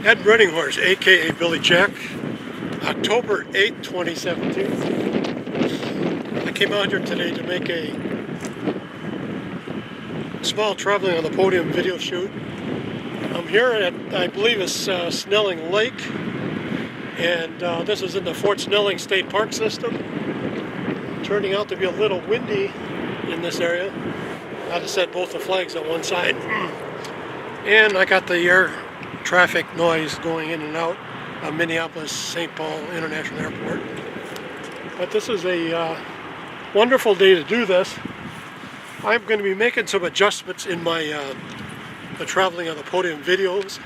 Head running horse, aka Billy Jack, October 8th, 2017. I came out here today to make a small traveling on the podium video shoot. I'm here at, I believe it's Snelling Lake, and this is in the Fort Snelling State Park system. Turning out to be a little windy in this area. I had to set both the flags on one side. And I got the air traffic noise going in and out of Minneapolis-St. Paul International Airport. But this is a wonderful day to do this. I'm going to be making some adjustments in my the traveling on the podium videos.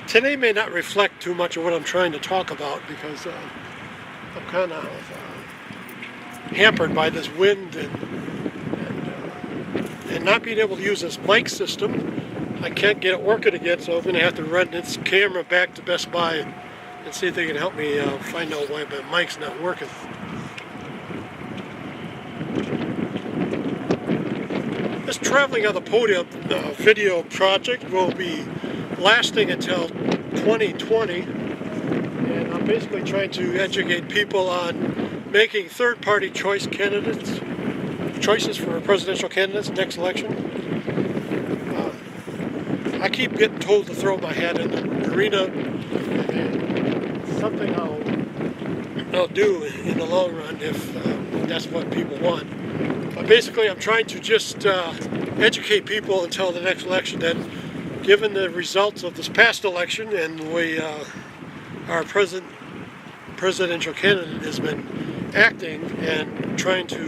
Today may not reflect too much of what I'm trying to talk about because I'm kind of hampered by this wind and not being able to use this mic system. I can't get it working again, so I'm going to have to run this camera back to Best Buy and see if they can help me find out why my mic's not working. This traveling on the podium video project will be lasting until 2020, and I'm basically trying to educate people on making third-party choices for presidential candidates next election. I keep getting told to throw my hat in the arena, and something I'll do in the long run if that's what people want. But basically I'm trying to just educate people until the next election that given the results of this past election and the way our presidential candidate has been acting and trying to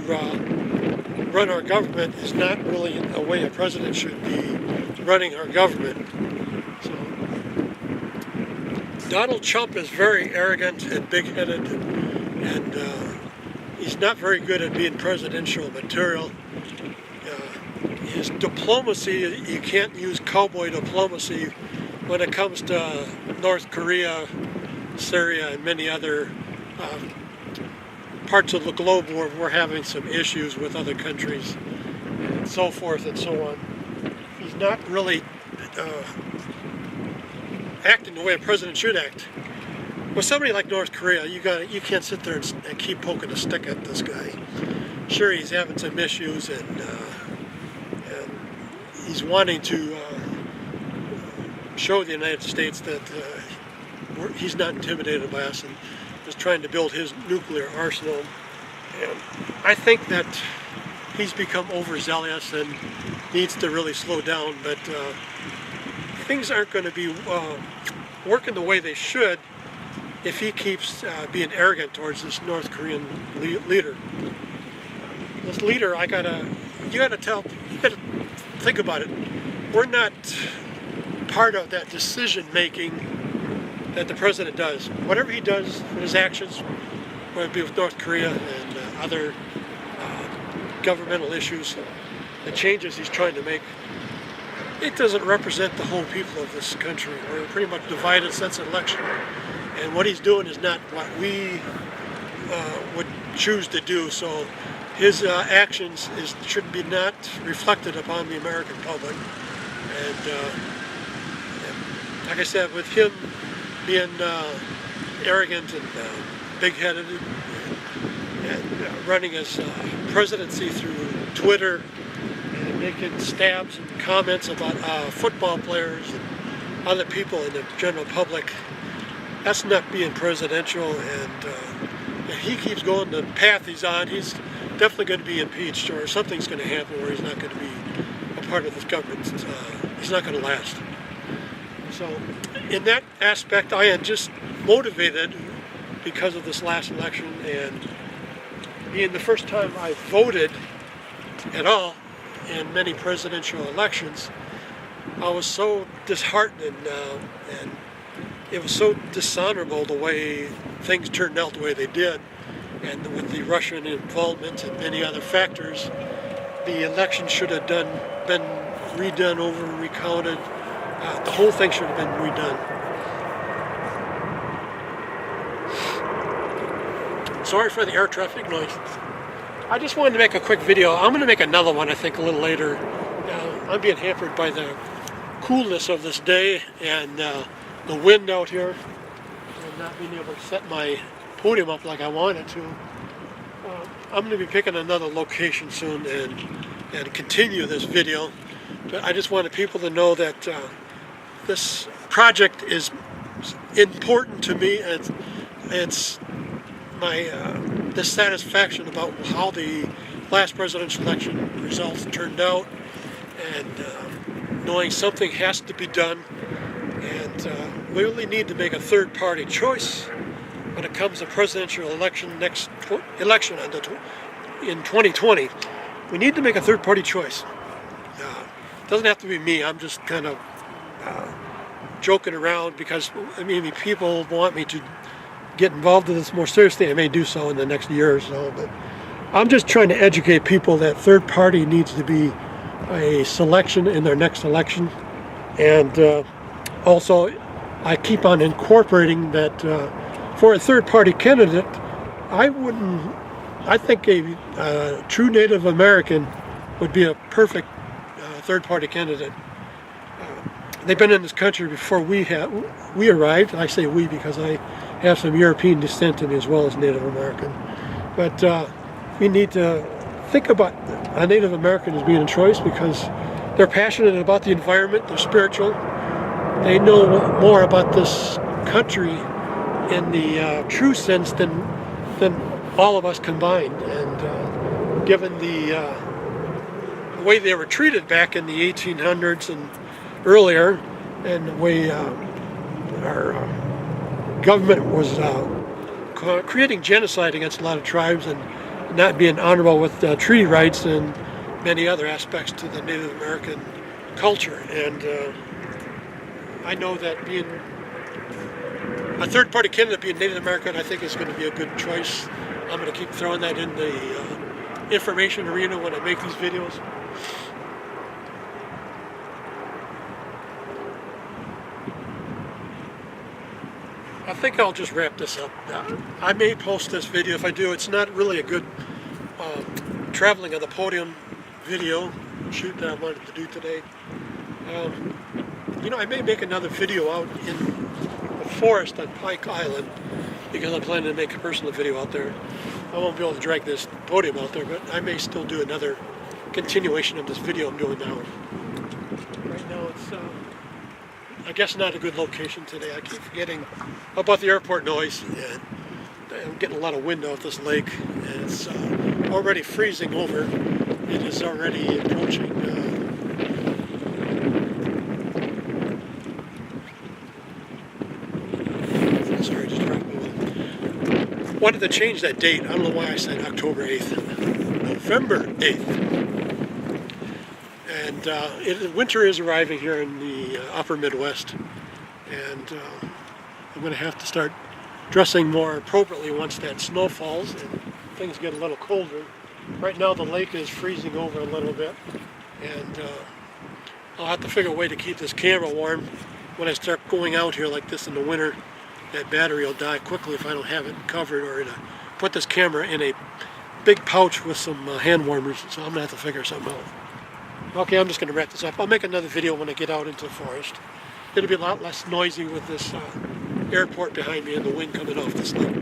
run our government is not really a way a president should be running our government. So Donald Trump is very arrogant and big-headed, and he's not very good at being presidential material. His diplomacy, you can't use cowboy diplomacy when it comes to North Korea, Syria, and many other parts of the globe where we're having some issues with other countries and so forth and so on. He's not really acting the way a president should act. With somebody like North Korea, you can't sit there and keep poking a stick at this guy. Sure, he's having some issues and he's wanting to show the United States that he's not intimidated by us and is trying to build his nuclear arsenal. And I think that he's become overzealous and needs to really slow down, but things aren't going to be working the way they should if he keeps being arrogant towards this North Korean leader. This leader, you gotta think about it. We're not part of that decision making that the president does. Whatever he does in his actions, whether it be with North Korea and other governmental issues, the changes he's trying to make, it doesn't represent the whole people of this country. We're pretty much divided since the election, and what he's doing is not what we would choose to do. So his actions should be not reflected upon the American public. And like I said, with him being arrogant and big-headed and running his presidency through Twitter and making stabs and comments about football players and other people in the general public, that's not being presidential. And if he keeps going the path he's on, he's definitely going to be impeached, or something's going to happen where he's not going to be a part of this government. He's not going to last. So in that aspect, I am just motivated because of this last election, and being the first time I voted at all in many presidential elections, I was so disheartened and it was so dishonorable the way things turned out the way they did. And with the Russian involvement and many other factors, the election should have been redone over, recounted. The whole thing should have been redone. Sorry for the air traffic noise. I just wanted to make a quick video. I'm going to make another one, I think, a little later. I'm being hampered by the coolness of this day and the wind out here and not being able to set my podium up like I wanted to, I'm going to be picking another location soon and continue this video. But I just wanted people to know that this project is important to me, and it's my dissatisfaction about how the last presidential election results turned out, and knowing something has to be done, and we really need to make a third-party choice when it comes to presidential election in 2020. We need to make a third-party choice. It doesn't have to be me. I'm just kind of joking around because maybe people want me to get involved in this more seriously. I may do so in the next year or so, but I'm just trying to educate people that third party needs to be a selection in their next election. And also, I keep on incorporating that for a third party candidate, I think a true Native American would be a perfect third party candidate. They've been in this country before we arrived. I say we because I have some European descent in me as well as Native American. But we need to think about a Native American as being a choice because they're passionate about the environment, they're spiritual, they know more about this country in the true sense than all of us combined. And given the way they were treated back in the 1800s and earlier, and the way our government was creating genocide against a lot of tribes and not being honorable with treaty rights and many other aspects to the Native American culture. And I know that being a third-party candidate, being Native American, I think is going to be a good choice. I'm going to keep throwing that in the information arena when I make these videos. I think I'll just wrap this up. I may post this video. If I do, it's not really a good traveling on the podium video shoot that I wanted to do today. I may make another video out in the forest on Pike Island because I'm planning to make a personal video out there. I won't be able to drag this podium out there, but I may still do another continuation of this video I'm doing now. Right now it's I guess not a good location today. I keep forgetting about the airport noise, and I'm getting a lot of wind off this lake, and it's already freezing over. It is already approaching sorry, just dropped me. Wanted to change that date. I don't know why I said October 8th. November 8th. And winter is arriving here in the upper Midwest, and I'm going to have to start dressing more appropriately once that snow falls and things get a little colder. Right now the lake is freezing over a little bit, and I'll have to figure a way to keep this camera warm when I start going out here like this in the winter. That battery will die quickly if I don't have it covered, or to put this camera in a big pouch with some hand warmers, so I'm going to have to figure something out. Okay, I'm just going to wrap this up. I'll make another video when I get out into the forest. It'll be a lot less noisy with this airport behind me and the wind coming off this lake.